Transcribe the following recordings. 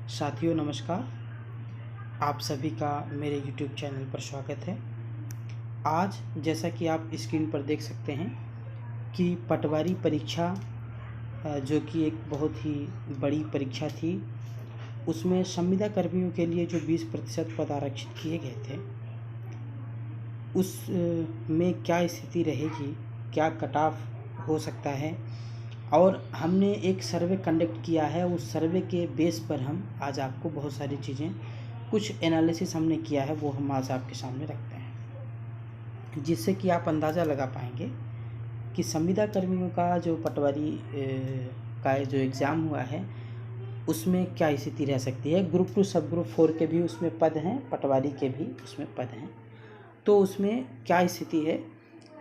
साथियों नमस्कार। आप सभी का मेरे YouTube चैनल पर स्वागत है। आज जैसा कि आप स्क्रीन पर देख सकते हैं कि पटवारी परीक्षा जो कि एक बहुत ही बड़ी परीक्षा थी, उसमें संविदा कर्मियों के लिए जो 20% पद आरक्षित किए गए थे, उस में क्या स्थिति रहेगी, क्या कट ऑफ हो सकता है, और हमने एक सर्वे कंडक्ट किया है। उस सर्वे के बेस पर हम आज आपको बहुत सारी चीज़ें, कुछ एनालिसिस हमने किया है, वो हम आज आपके सामने रखते हैं, जिससे कि आप अंदाज़ा लगा पाएंगे कि संविदा कर्मियों का जो पटवारी का जो एग्ज़ाम हुआ है उसमें क्या स्थिति रह सकती है। ग्रुप 2 सब ग्रुप 4 के भी उसमें पद हैं, पटवारी के भी उसमें पद हैं, तो उसमें क्या स्थिति है।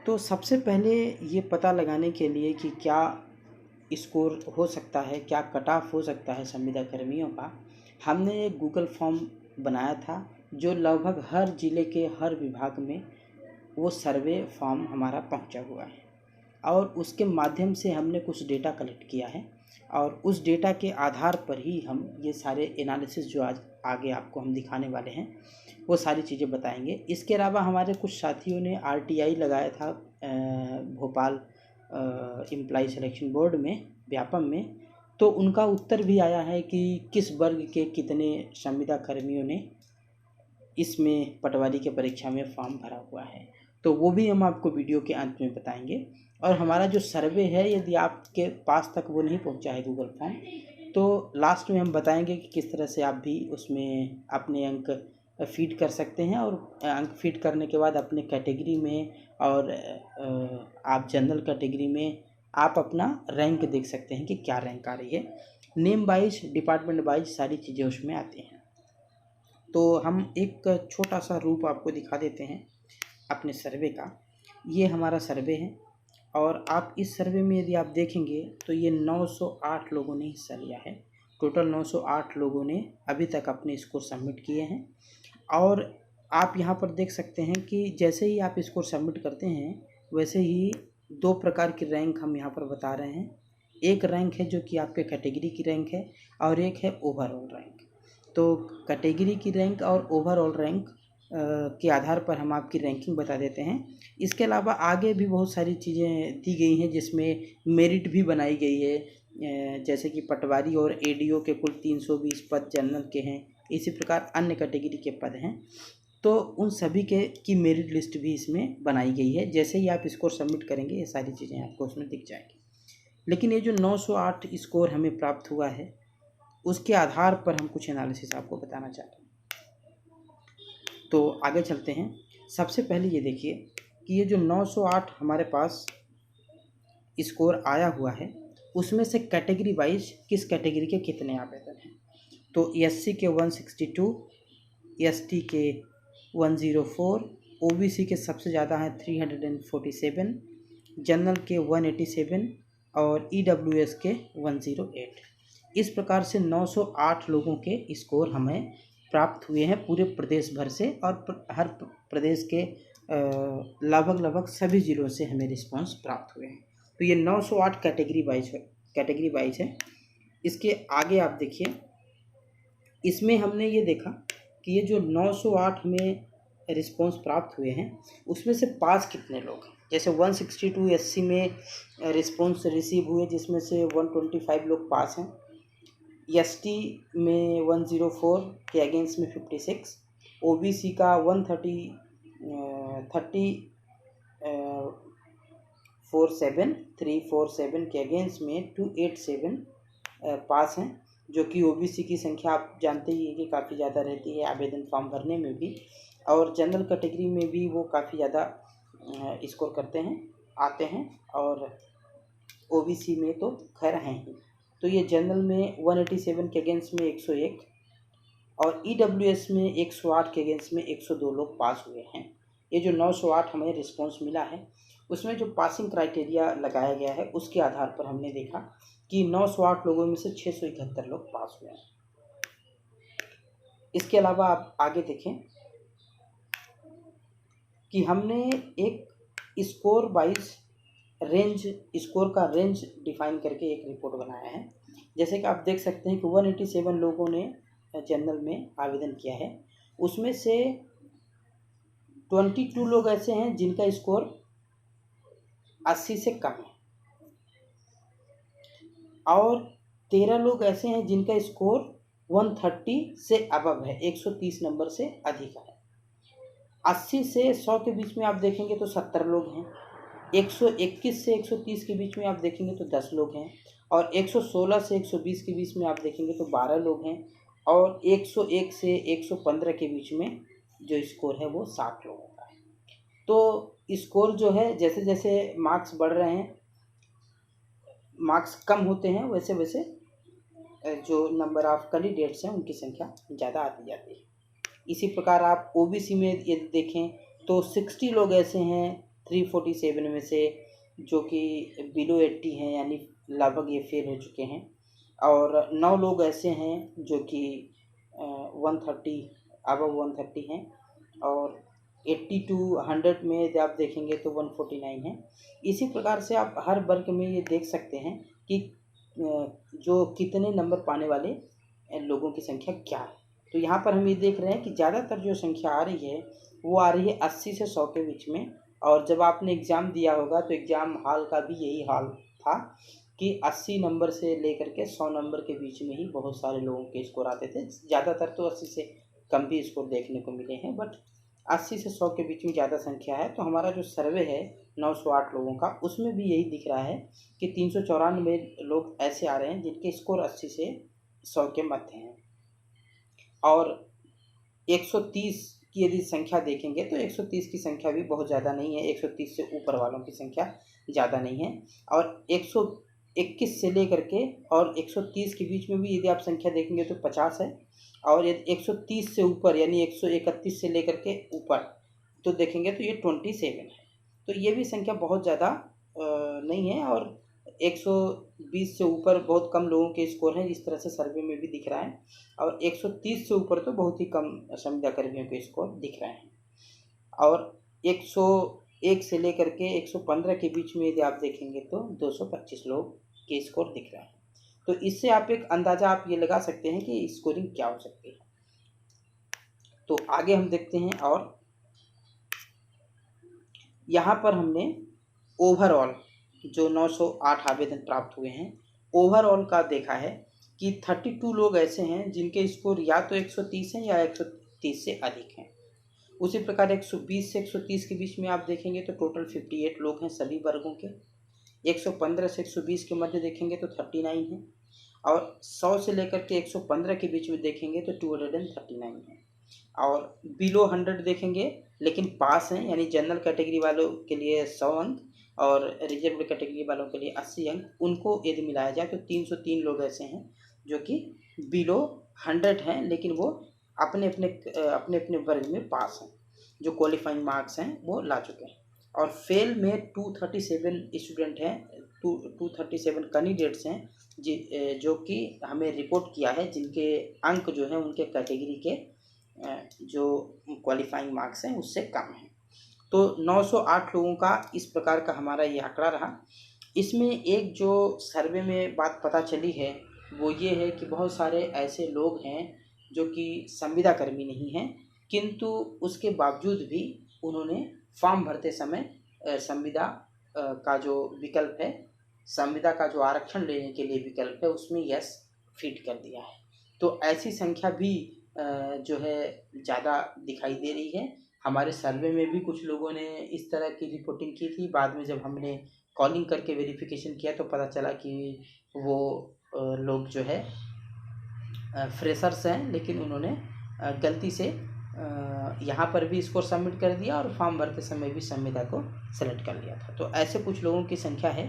तो सबसे पहले ये पता लगाने के लिए कि क्या स्कोर हो सकता है, क्या कट ऑफ हो सकता है संविदा कर्मियों का, हमने एक गूगल फॉर्म बनाया था जो लगभग हर ज़िले के हर विभाग में वो सर्वे फॉर्म हमारा पहुंचा हुआ है, और उसके माध्यम से हमने कुछ डेटा कलेक्ट किया है, और उस डेटा के आधार पर ही हम ये सारे एनालिसिस जो आज आगे आपको हम दिखाने वाले हैं वो सारी चीज़ें बताएंगे। इसके अलावा हमारे कुछ साथियों ने RTI लगाया था भोपाल एम्प्लॉय सिलेक्शन बोर्ड में, व्यापम में, तो उनका उत्तर भी आया है कि किस वर्ग के कितने संविदा कर्मियों ने इसमें पटवारी के परीक्षा में फॉर्म भरा हुआ है, तो वो भी हम आपको वीडियो के अंत में बताएंगे। और हमारा जो सर्वे है, यदि आपके पास तक वो नहीं पहुंचा है गूगल फॉर्म, तो लास्ट में हम बताएंगे कि किस तरह से आप भी उसमें अपने अंक फीड कर सकते हैं, और अंक फीड करने के बाद अपने कैटेगरी में और आप जनरल कैटेगरी में आप अपना रैंक देख सकते हैं कि क्या रैंक आ रही है। नेम वाइज, डिपार्टमेंट वाइज सारी चीज़ें उसमें आती हैं। तो हम एक छोटा सा रूप आपको दिखा देते हैं अपने सर्वे का। ये हमारा सर्वे है, और आप इस सर्वे में यदि आप देखेंगे तो ये 908 लोगों ने हिस्सा लिया है। टोटल 908 लोगों ने अभी तक अपने स्कोर सबमिट किए हैं, और आप यहाँ पर देख सकते हैं कि जैसे ही आप स्कोर सबमिट करते हैं वैसे ही दो प्रकार की रैंक हम यहाँ पर बता रहे हैं। एक रैंक है जो कि आपके कैटेगरी की रैंक है, और एक है ओवरऑल रैंक। तो कैटेगरी की रैंक और ओवरऑल रैंक के आधार पर हम आपकी रैंकिंग बता देते हैं। इसके अलावा आगे भी बहुत सारी चीज़ें दी गई हैं जिसमें मेरिट भी बनाई गई है, जैसे कि पटवारी और ADO के कुल 320 पद जनरल के हैं, इसी प्रकार अन्य कैटेगरी के पद हैं, तो उन सभी के की मेरिट लिस्ट भी इसमें बनाई गई है। जैसे ही आप स्कोर सबमिट करेंगे ये सारी चीज़ें आपको उसमें दिख जाएंगी। लेकिन ये जो 908 स्कोर हमें प्राप्त हुआ है, उसके आधार पर हम कुछ एनालिसिस आपको बताना चाहते हैं। तो आगे चलते हैं। सबसे पहले ये देखिए कि ये जो 908 हमारे पास स्कोर आया हुआ है, उसमें से कैटेगरी वाइज किस कैटेगरी के कितने आवेदन हैं। तो SC के 162, ST के 104, OBC के सबसे ज़्यादा हैं 347, जनरल के 187 और EWS के 108। इस प्रकार से 908 लोगों के स्कोर हमें प्राप्त हुए हैं पूरे प्रदेश भर से, और हर प्रदेश के लगभग सभी ज़िलों से हमें रिस्पांस प्राप्त हुए हैं। तो ये 908 कैटेगरी वाइज है। इसके आगे आप देखिए, इसमें हमने ये देखा कि ये जो 908 हमें रिस्पांस प्राप्त हुए हैं, उसमें से पास कितने लोग हैं। जैसे 162 SC में रिस्पांस रिसीव हुए, जिसमें से 125 लोग पास हैं। ST में 104 के अगेंस्ट में 56, OBC का 347 के अगेंस्ट में 287 पास हैं, जो कि OBC की संख्या आप जानते ही है कि काफ़ी ज़्यादा रहती है आवेदन फॉर्म भरने में भी, और जनरल कैटेगरी में भी वो काफ़ी ज़्यादा स्कोर करते हैं, आते हैं, और OBC में तो खैर हैं ही। तो ये जनरल में 187 के अगेंस्ट में 101, और EWS में 108 के अगेंस्ट में 102 लोग पास हुए हैं। ये जो 908 हमें रिस्पांस मिला है, उसमें जो पासिंग क्राइटेरिया लगाया गया है उसके आधार पर हमने देखा कि 908 लोगों में से 671 लोग पास हुए हैं। इसके अलावा आप आगे देखें कि हमने एक स्कोर वाइज स्कोर का रेंज डिफाइन करके एक रिपोर्ट बनाया है। जैसे कि आप देख सकते हैं कि 187 लोगों ने जनरल में आवेदन किया है, उसमें से 22 लोग ऐसे हैं जिनका स्कोर 80 से कम है और 13 लोग ऐसे हैं जिनका स्कोर 130 से अबव है, 130 नंबर से अधिक है। 80 से 100 के बीच में आप देखेंगे तो 70 लोग हैं, 121 से 130 के बीच में आप देखेंगे तो 10 लोग हैं और 116 से 120 के बीच में आप देखेंगे तो 12 लोग हैं और 101 से 115 के बीच में जो स्कोर है वो 60 लोगों का है। तो स्कोर जो है जैसे जैसे मार्क्स बढ़ रहे हैं, मार्क्स कम होते हैं, वैसे वैसे जो नंबर ऑफ कैंडिडेट्स हैं उनकी संख्या ज़्यादा आती जाती है। इसी प्रकार आप ओबीसी में यदि देखें तो 60 लोग ऐसे हैं 347 में से जो कि बिलो 80 हैं, यानी लगभग ये फेल हो चुके हैं और 9 लोग ऐसे हैं जो कि 130 अबव 130 हैं और 80 to 100 में यदि आप देखेंगे तो 149 है। इसी प्रकार से आप हर वर्ग में ये देख सकते हैं कि जो कितने नंबर पाने वाले लोगों की संख्या क्या है। तो यहाँ पर हम ये देख रहे हैं कि ज़्यादातर जो संख्या आ रही है वो आ रही है 80 से 100 के बीच में। और जब आपने एग्ज़ाम दिया होगा तो एग्ज़ाम हॉल का भी यही हाल था कि 80 नंबर से लेकर के 100 नंबर के बीच में ही बहुत सारे लोगों के स्कोर आते थे। ज़्यादातर तो 80 से कम भी स्कोर देखने को मिले हैं, बट 80 से 100 के बीच में ज़्यादा संख्या है। तो हमारा जो सर्वे है 908 लोगों का, उसमें भी यही दिख रहा है कि 394 लोग ऐसे आ रहे हैं जिनके स्कोर 80 से 100 के मध्य हैं और 130 की यदि संख्या देखेंगे तो 130 की संख्या भी बहुत ज़्यादा नहीं है, 130 से ऊपर वालों की संख्या ज़्यादा नहीं है और 121 से लेकर के और 130 के बीच में भी यदि आप संख्या देखेंगे तो 50 है और यदि 130 से ऊपर यानी 131 से लेकर के ऊपर तो देखेंगे तो ये 27 है। तो ये भी संख्या बहुत ज़्यादा नहीं है और 120 से ऊपर बहुत कम लोगों के स्कोर हैं, जिस तरह से सर्वे में भी दिख रहा है और 130 से ऊपर तो बहुत ही कम संविदा कर्मियों के स्कोर दिख रहे हैं और 101 से लेकर के 115 के बीच में यदि आप देखेंगे तो 225 लोग के स्कोर दिख रहे हैं। तो इससे आप एक अंदाज़ा आप ये लगा सकते हैं कि स्कोरिंग क्या हो सकती है। तो आगे हम देखते हैं और यहाँ पर हमने ओवरऑल जो 908 आवेदन प्राप्त हुए हैं, ओवरऑल का देखा है कि 32 लोग ऐसे हैं जिनके स्कोर या तो 130 हैं या 130 से अधिक हैं। उसी प्रकार 120 से 130 के बीच में आप देखेंगे तो टोटल 58 लोग हैं सभी वर्गों के। 115 से 120 के मध्य देखेंगे तो 39 हैं और 100 से लेकर के 115 के बीच में देखेंगे तो 239 हैं और बिलो 100 देखेंगे लेकिन पास हैं, यानी जनरल कैटेगरी वालों के लिए 100 अंक और रिजर्व कैटेगरी वालों के लिए 80 अंक, उनको यदि मिलाया जाए तो 303 लोग ऐसे हैं जो कि बिलो 100 हैं लेकिन वो अपने अपने वर्ग में पास हैं, जो क्वालिफाइंग मार्क्स हैं वो ला चुके हैं। और फेल में 237 स्टूडेंट हैं, 237 कैंडिडेट्स हैं जो कि हमें रिपोर्ट किया है, जिनके अंक जो हैं उनके कैटेगरी के जो क्वालिफाइंग मार्क्स हैं उससे कम हैं। तो 908 लोगों का इस प्रकार का हमारा ये आंकड़ा रहा। इसमें एक जो सर्वे में बात पता चली है वो ये है कि बहुत सारे ऐसे लोग हैं जो कि संविदा कर्मी नहीं हैं, किंतु उसके बावजूद भी उन्होंने फॉर्म भरते समय संविदा का जो विकल्प है, संविदा का जो आरक्षण लेने के लिए विकल्प है, उसमें यस फिट कर दिया है। तो ऐसी संख्या भी जो है ज़्यादा दिखाई दे रही है। हमारे सर्वे में भी कुछ लोगों ने इस तरह की रिपोर्टिंग की थी। बाद में जब हमने कॉलिंग करके वेरिफिकेशन किया तो पता चला कि वो लोग जो है फ्रेशर्स हैं, लेकिन उन्होंने गलती से यहाँ पर भी स्कोर सबमिट कर दिया और फॉर्म भरते समय भी संविदा को सेलेक्ट कर लिया था। तो ऐसे कुछ लोगों की संख्या है।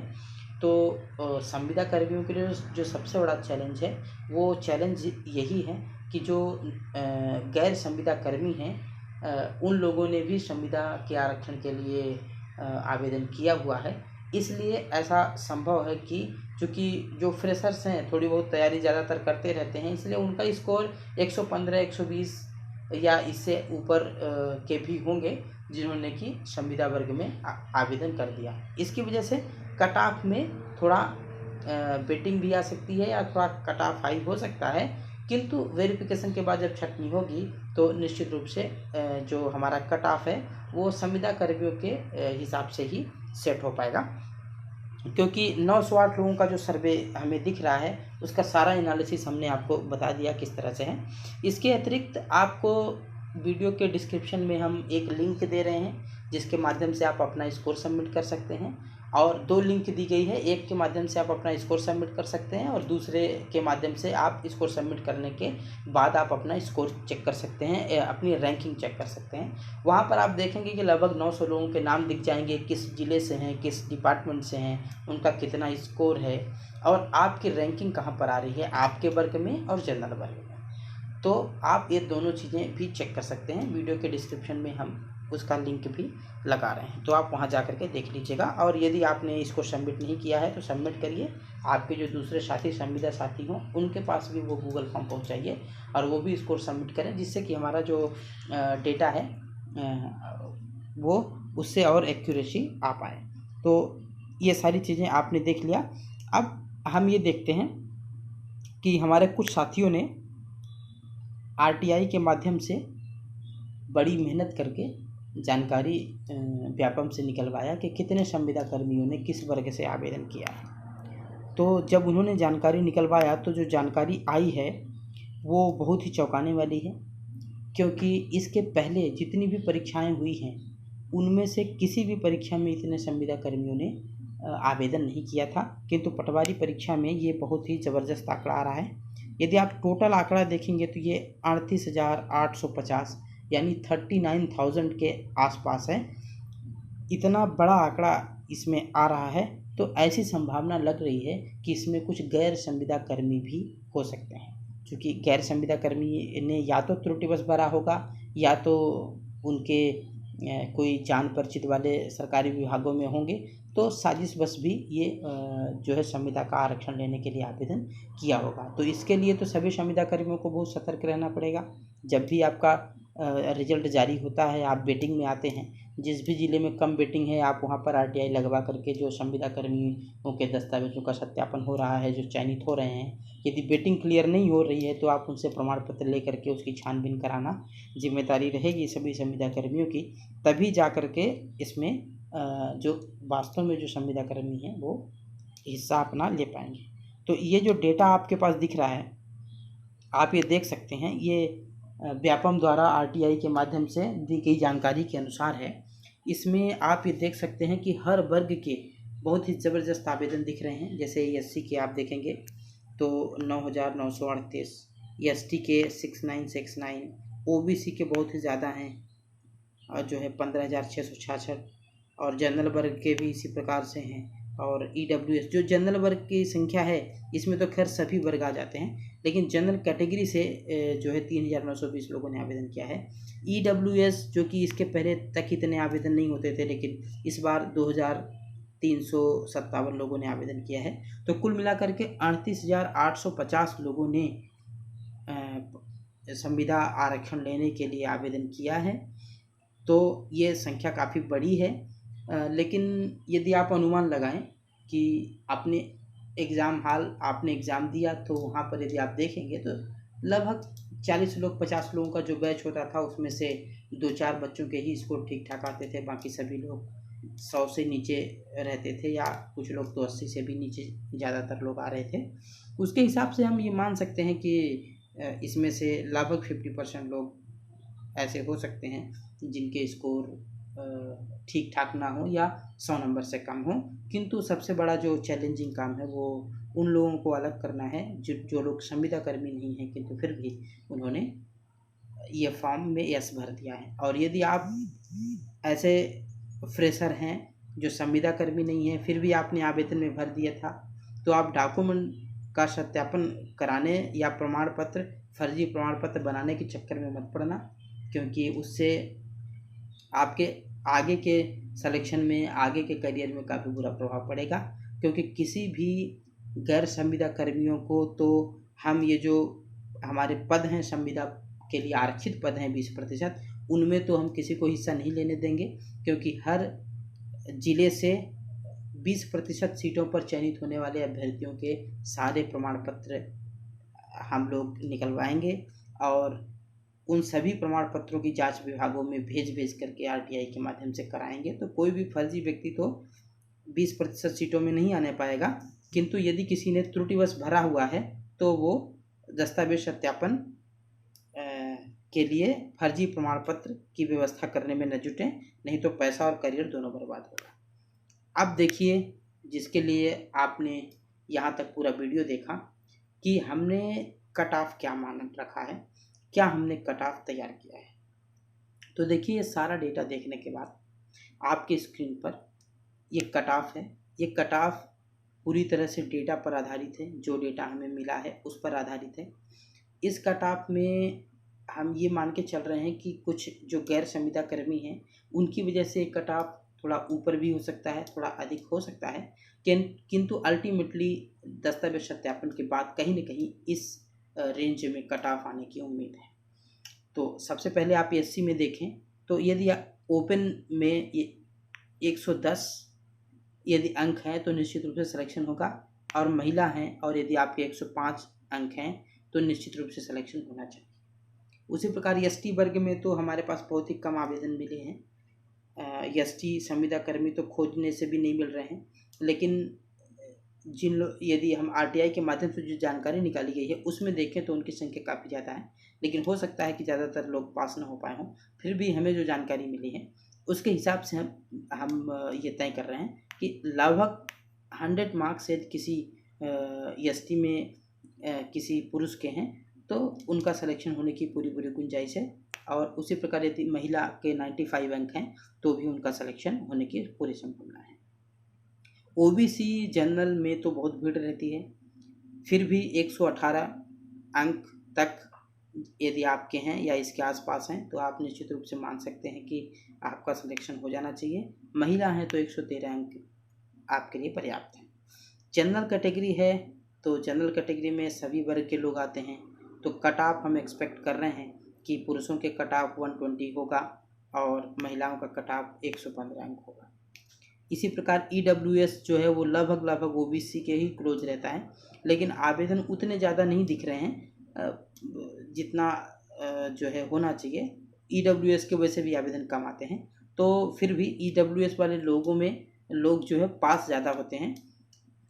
तो संविदा कर्मियों के लिए जो सबसे बड़ा चैलेंज है वो चैलेंज यही है कि जो गैर संविदा कर्मी हैं उन लोगों ने भी संविदा के आरक्षण के लिए आवेदन किया हुआ है। इसलिए ऐसा संभव है कि चूँकि जो फ्रेशर्स हैं थोड़ी बहुत तैयारी ज़्यादातर करते रहते हैं, इसलिए उनका स्कोर 115, 120 या इससे ऊपर के भी होंगे जिन्होंने कि संविदा वर्ग में आवेदन कर दिया। इसकी वजह से कट ऑफ में थोड़ा बेटिंग भी आ सकती है या थोड़ा कट ऑफ हाई हो सकता है, किंतु वेरिफिकेशन के बाद जब छंटनी होगी तो निश्चित रूप से जो हमारा कट ऑफ है वो संविदा कर्मियों के हिसाब से ही सेट हो पाएगा, क्योंकि 908 लोगों का जो सर्वे हमें दिख रहा है उसका सारा एनालिसिस हमने आपको बता दिया किस तरह से है। इसके अतिरिक्त आपको वीडियो के डिस्क्रिप्शन में हम एक लिंक दे रहे हैं जिसके माध्यम से आप अपना स्कोर सबमिट कर सकते हैं, और 2 लिंक दी गई है, एक के माध्यम से आप अपना स्कोर सबमिट कर सकते हैं और दूसरे के माध्यम से आप स्कोर सबमिट करने के बाद आप अपना स्कोर चेक कर सकते हैं, अपनी रैंकिंग चेक कर सकते हैं। वहाँ पर आप देखेंगे कि लगभग 900 लोगों के नाम दिख जाएंगे, किस ज़िले से हैं, किस डिपार्टमेंट से हैं, उनका कितना स्कोर है और आपकी रैंकिंग कहाँ पर आ रही है, आपके वर्ग में और जनरल वर्ग में। तो आप ये दोनों चीज़ें भी चेक कर सकते हैं। वीडियो के डिस्क्रिप्शन में हम उसका लिंक भी लगा रहे हैं, तो आप वहां जा करके देख लीजिएगा। और यदि आपने इसको सबमिट नहीं किया है तो सबमिट करिए, आपके जो दूसरे साथी संविदा साथी हों उनके पास भी वो गूगल फॉर्म पहुंचाइए और वो भी स्कोर सबमिट करें, जिससे कि हमारा जो डेटा है वो उससे और एक्यूरेसी आ पाए। तो ये सारी चीज़ें आपने देख लिया। अब हम ये देखते हैं कि हमारे कुछ साथियों ने RTI के माध्यम से बड़ी मेहनत करके जानकारी व्यापम से निकलवाया कि कितने संविदा कर्मियों ने किस वर्ग से आवेदन किया है। तो जब उन्होंने जानकारी निकलवाया तो जो जानकारी आई है वो बहुत ही चौंकाने वाली है, क्योंकि इसके पहले जितनी भी परीक्षाएं हुई हैं उनमें से किसी भी परीक्षा में इतने संविदा कर्मियों ने आवेदन नहीं किया था, किंतु पटवारी परीक्षा में ये बहुत ही ज़बरदस्त आंकड़ा आ रहा है। यदि आप टोटल आंकड़ा देखेंगे तो ये 38,850 यानी 39,000 के आसपास है। इतना बड़ा आंकड़ा इसमें आ रहा है, तो ऐसी संभावना लग रही है कि इसमें कुछ गैर संविदा कर्मी भी हो सकते हैं, क्योंकि गैर संविदा कर्मी ने या तो त्रुटिवश भरा होगा या तो उनके कोई जान परिचित वाले सरकारी विभागों में होंगे, तो साजिशवश भी ये जो है संविदा का आरक्षण लेने के लिए आवेदन किया होगा। तो इसके लिए तो सभी संविदा कर्मियों को बहुत सतर्क रहना पड़ेगा। जब भी आपका रिजल्ट जारी होता है, आप वेटिंग में आते हैं, जिस भी ज़िले में कम वेटिंग है आप वहाँ पर RTI लगवा करके जो संविदा कर्मियों के दस्तावेजों का सत्यापन हो रहा है, जो चयनित हो रहे हैं, यदि वेटिंग क्लियर नहीं हो रही है तो आप उनसे प्रमाण पत्र ले करके उसकी छानबीन कराना जिम्मेदारी रहेगी सभी संविदा कर्मियों की। तभी जा करके इसमें जो वास्तव में जो संविदा कर्मी हैं वो हिस्सा अपना ले पाएंगे। तो ये जो डेटा आपके पास दिख रहा है, आप ये देख सकते हैं, ये व्यापम द्वारा RTI के माध्यम से दी गई जानकारी के अनुसार है। इसमें आप ये देख सकते हैं कि हर वर्ग के बहुत ही ज़बरदस्त आवेदन दिख रहे हैं। जैसे SC के आप देखेंगे तो 9,938, ST के 6,969, OBC के बहुत ही ज़्यादा हैं और जो है 15,666, और जनरल वर्ग के भी इसी प्रकार से हैं। और EWS जो जनरल वर्ग की संख्या है इसमें तो खैर सभी वर्ग आ जाते हैं, लेकिन जनरल कैटेगरी से जो है 3,920 लोगों ने आवेदन किया है। EWS जो कि इसके पहले तक इतने आवेदन नहीं होते थे, लेकिन इस बार 2,357 लोगों ने आवेदन किया है। तो कुल मिलाकर के 38,850 लोगों ने संविदा आरक्षण लेने के लिए आवेदन किया है। तो ये संख्या काफ़ी बड़ी है। लेकिन यदि आप अनुमान लगाएं कि आपने आपने एग्ज़ाम दिया तो वहाँ पर यदि आप देखेंगे तो लगभग 40 लोग 50 लोगों का जो बैच होता था उसमें से 2-4 बच्चों के ही स्कोर ठीक ठाक आते थे, बाकी सभी लोग 100 से नीचे रहते थे, या कुछ लोग तो 80 से भी नीचे ज़्यादातर लोग आ रहे थे। उसके हिसाब से हम ये मान सकते हैं कि इसमें से लगभग 50% लोग ऐसे हो सकते हैं जिनके स्कोर ठीक ठाक ना हो या 100 नंबर से कम हो। किंतु सबसे बड़ा जो चैलेंजिंग काम है वो उन लोगों को अलग करना है जो लोग संविदा कर्मी नहीं हैं किंतु फिर भी उन्होंने ये फॉर्म में यस भर दिया है। और यदि आप ऐसे फ्रेशर हैं जो संविदा कर्मी नहीं है फिर भी आपने आवेदन में भर दिया था, तो आप डॉक्यूमेंट का सत्यापन कराने या प्रमाण पत्र फर्जी प्रमाण पत्र बनाने के चक्कर में मत पड़ना, क्योंकि उससे आपके आगे के सिलेक्शन में, आगे के करियर में काफ़ी बुरा प्रभाव पड़ेगा। क्योंकि किसी भी गैर संविदा कर्मियों को तो हम ये जो हमारे पद हैं संविदा के लिए आरक्षित पद हैं 20%, उनमें तो हम किसी को हिस्सा नहीं लेने देंगे, क्योंकि हर जिले से 20% सीटों पर चयनित होने वाले अभ्यर्थियों के सारे प्रमाण पत्र हम लोग निकलवाएंगे और उन सभी प्रमाण पत्रों की जांच विभागों में भेज करके आरटीआई के माध्यम से कराएंगे। तो कोई भी फर्जी व्यक्ति तो 20% सीटों में नहीं आने पाएगा, किंतु यदि किसी ने त्रुटिवश भरा हुआ है तो वो दस्तावेज सत्यापन के लिए फर्जी प्रमाण पत्र की व्यवस्था करने में न जुटें, नहीं तो पैसा और करियर दोनों बर्बाद होगा। अब देखिए, जिसके लिए आपने यहाँ तक पूरा वीडियो देखा कि हमने कट ऑफ क्या मान रखा है, क्या हमने कट ऑफ तैयार किया है। तो देखिए, ये सारा डेटा देखने के बाद आपके स्क्रीन पर ये कट ऑफ है। ये कट ऑफ पूरी तरह से डेटा पर आधारित है, जो डेटा हमें मिला है उस पर आधारित है। इस कट ऑफ में हम ये मान के चल रहे हैं कि कुछ जो गैर संविदा कर्मी हैं उनकी वजह से कट ऑफ थोड़ा ऊपर भी हो सकता है, थोड़ा अधिक हो सकता है, किंतु अल्टीमेटली दस्तावेज सत्यापन के बाद कहीं न कहीं इस रेंज में कट ऑफ आने की उम्मीद है। तो सबसे पहले आप एससी में देखें तो यदि ओपन में 110 यदि अंक हैं तो निश्चित रूप से सिलेक्शन होगा, और महिला हैं और यदि आपके 105 अंक हैं तो निश्चित रूप से सिलेक्शन होना चाहिए। उसी प्रकार एसटी वर्ग में तो हमारे पास बहुत ही कम आवेदन मिले हैं। एसटी संविदा कर्मी तो खोजने से भी नहीं मिल रहे हैं, लेकिन यदि हम आरटीआई के माध्यम से जो जानकारी निकाली गई है उसमें देखें तो उनकी संख्या काफ़ी ज़्यादा है, लेकिन हो सकता है कि ज़्यादातर लोग पास न हो पाए हों। फिर भी हमें जो जानकारी मिली है उसके हिसाब से हम ये तय कर रहे हैं कि लगभग 100 मार्क्स यदि किसी एसटी में किसी पुरुष के हैं तो उनका सिलेक्शन होने की पूरी गुंजाइश है, और उसी प्रकार यदि महिला के 95 अंक हैं तो भी उनका सिलेक्शन होने की पूरी संभावना है। ओबीसी जनरल में तो बहुत भीड़ रहती है, फिर भी 118 अंक तक यदि आपके हैं या इसके आसपास हैं तो आप निश्चित रूप से मान सकते हैं कि आपका सिलेक्शन हो जाना चाहिए। महिला है तो 113 अंक आपके लिए पर्याप्त है। जनरल कैटेगरी है तो जनरल कैटेगरी में सभी वर्ग के लोग आते हैं, तो कट ऑफ हम एक्सपेक्ट कर रहे हैं कि पुरुषों के कट ऑफ 120 होगा और महिलाओं का कट ऑफ 115 अंक होगा। इसी प्रकार ईडब्ल्यूएस जो है वो लगभग ओबीसी के ही क्लोज रहता है, लेकिन आवेदन उतने ज़्यादा नहीं दिख रहे हैं जितना जो है होना चाहिए। ईडब्ल्यूएस के वजह से भी आवेदन कम आते हैं, तो फिर भी ईडब्ल्यूएस वाले लोगों में लोग जो है पास ज़्यादा होते हैं,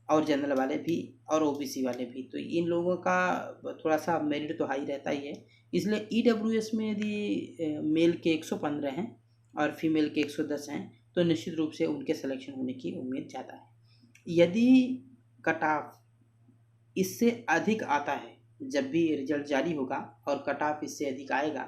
और जनरल वाले भी और ओबीसी वाले भी, तो इन लोगों का थोड़ा सा मेरिट तो हाई रहता ही है। इसलिए ईडब्ल्यूएस में यदि मेल के 115 हैं और फीमेल के 110 हैं तो निश्चित रूप से उनके सिलेक्शन होने की उम्मीद ज़्यादा है। यदि कट ऑफ इससे अधिक आता है, जब भी रिजल्ट जारी होगा और कट ऑफ इससे अधिक आएगा,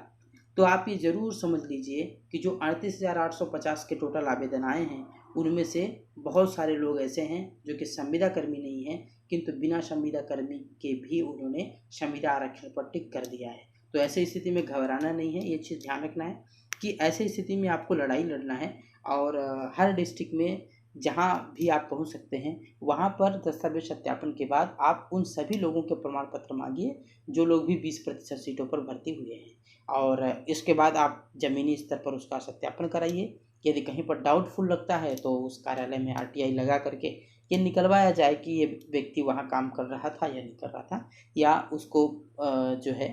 तो आप ये ज़रूर समझ लीजिए कि जो 38,850 के टोटल आवेदन आए हैं उनमें से बहुत सारे लोग ऐसे हैं जो कि संविदा कर्मी नहीं हैं, किंतु बिना संविदा कर्मी के भी उन्होंने संविदा आरक्षण पर टिक कर दिया है। तो ऐसी स्थिति में घबराना नहीं है, ये चीज़ ध्यान रखना है कि ऐसी स्थिति में आपको लड़ाई लड़ना है, और हर डिस्ट्रिक्ट में जहाँ भी आप पहुँच सकते हैं वहाँ पर दस्तावेज सत्यापन के बाद आप उन सभी लोगों के प्रमाण पत्र मांगिए जो लोग भी 20% सीटों पर भर्ती हुए हैं, और इसके बाद आप ज़मीनी स्तर पर उसका सत्यापन कराइए। यदि कहीं पर डाउटफुल लगता है तो उस कार्यालय में आरटीआई लगा करके ये निकलवाया जाए कि ये व्यक्ति वहाँ काम कर रहा था या नहीं कर रहा था, या उसको जो है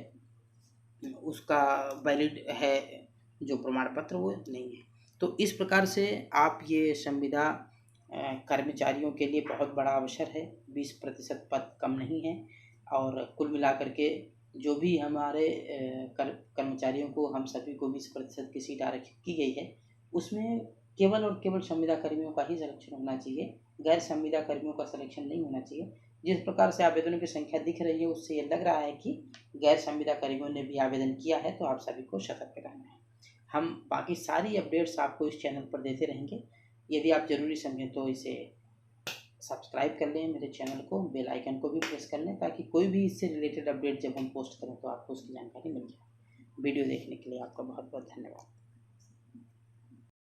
उसका वैलिड है जो प्रमाण पत्र वो नहीं है। तो इस प्रकार से आप ये संविदा कर्मचारियों के लिए बहुत बड़ा अवसर है। 20% पद कम नहीं है, और कुल मिलाकर के जो भी हमारे कर्मचारियों को हम सभी को 20% की सीट आरक्षित की गई है उसमें केवल और केवल संविदा कर्मियों का ही सिलेक्शन होना चाहिए, गैर संविदा कर्मियों का सिलेक्शन नहीं होना चाहिए। जिस प्रकार से आवेदनों की संख्या दिख रही है उससे ये लग रहा है कि गैर संविदा कर्मियों ने भी आवेदन किया है, तो आप सभी को सतर्क रहना है। हम बाकी सारी अपडेट्स आपको इस चैनल पर देते रहेंगे। यदि आप ज़रूरी समझें तो इसे सब्सक्राइब कर लें मेरे चैनल को, बेल आइकन को भी प्रेस कर लें, ताकि कोई भी इससे रिलेटेड अपडेट जब हम पोस्ट करें तो आपको उसकी जानकारी मिल जाए। वीडियो देखने के लिए आपका बहुत बहुत धन्यवाद।